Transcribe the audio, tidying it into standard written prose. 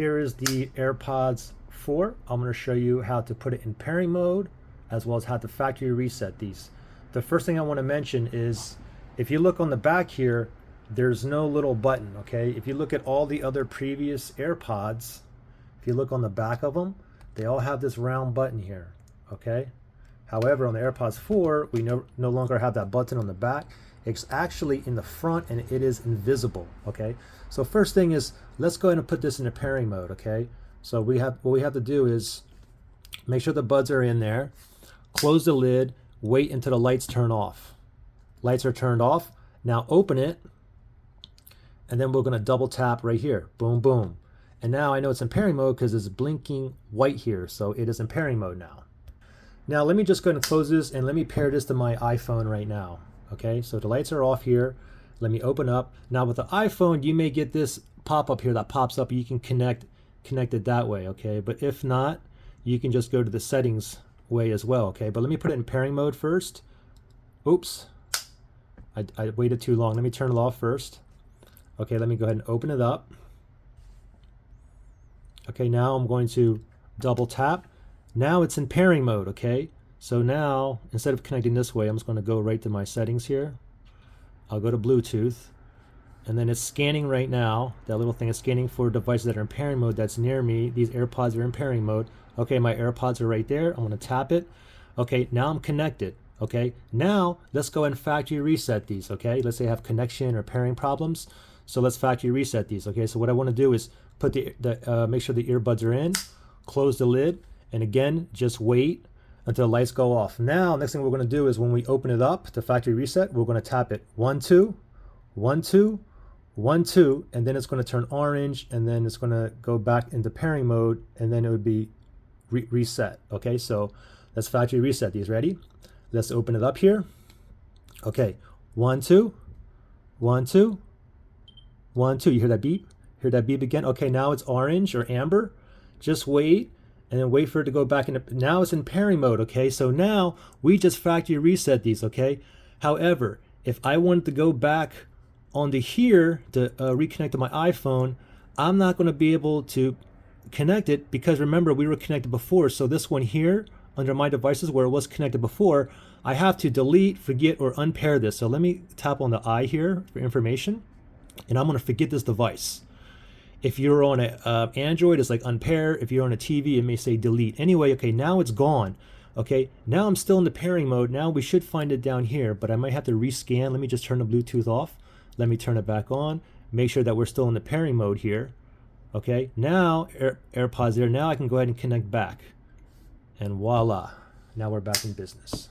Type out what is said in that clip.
Here is the AirPods 4. I'm going to show you how to put it in pairing mode as well as how to factory reset these. The first thing I want to mention is if you look on the back here, there's no little button, okay? If you look at all the other previous AirPods, if you look on the back of them, they all have this round button here, okay? However, on the AirPods 4, we no longer have that button on the back. It's actually in the front and it is invisible, okay? So first thing is, let's go ahead and put this in a pairing mode, okay? So what we have to do is make sure the buds are in there, close the lid, wait until the lights turn off. Lights are turned off. Now open it, and then we're gonna double tap right here, boom, boom. And now I know it's in pairing mode because it's blinking white here, so it is in pairing mode now. Now let me just go ahead and close this and let me pair this to my iPhone right now. Okay, so the lights are off here. Let me open up. Now with the iPhone, you may get this pop-up here that pops up. You can connect it that way, okay? But if not, you can just go to the settings way as well, okay? But let me put it in pairing mode first. Oops, I waited too long. Let me turn it off first. Okay, let me go ahead and open it up. Okay, now I'm going to double tap. Now it's in pairing mode, okay? So now, instead of connecting this way, I'm just going to go right to my settings here. I'll go to Bluetooth, and then it's scanning right now. That little thing is scanning for devices that are in pairing mode that's near me. These AirPods are in pairing mode. Okay, my AirPods are right there. I'm going to tap it. Okay, now I'm connected. Okay, now let's go and factory reset these. Okay, let's say I have connection or pairing problems. So let's factory reset these. Okay, so what I want to do is put make sure the earbuds are in, close the lid, and again, just wait until the lights go off. Now, next thing we're going to do is when we open it up to factory reset, we're going to tap it 1, 2, 1, 2, 1, 2, and then it's going to turn orange, and then it's going to go back into pairing mode, and then it would be reset. Okay, so let's factory reset these. Ready? Let's open it up here. Okay, 1, 2, 1, 2, 1, 2. You hear that beep? Hear that beep again? Okay, now it's orange or amber. Just wait. And then wait for it to go back into, now it's in pairing mode, okay? So now we just factory reset these, okay? However, if I wanted to go back onto here to reconnect to my iPhone, I'm not gonna be able to connect it because remember, we were connected before. So this one here, under my devices where it was connected before, I have to delete, forget, or unpair this. So let me tap on the I here for information, and I'm gonna forget this device. If you're on an Android, it's like unpair. If you're on a TV, it may say delete. Anyway, okay, now it's gone. Okay, now I'm still in the pairing mode. Now we should find it down here, but I might have to rescan. Let me just turn the Bluetooth off. Let me turn it back on. Make sure that we're still in the pairing mode here. Okay, now AirPods there. Now I can go ahead and connect back. And voila, now we're back in business.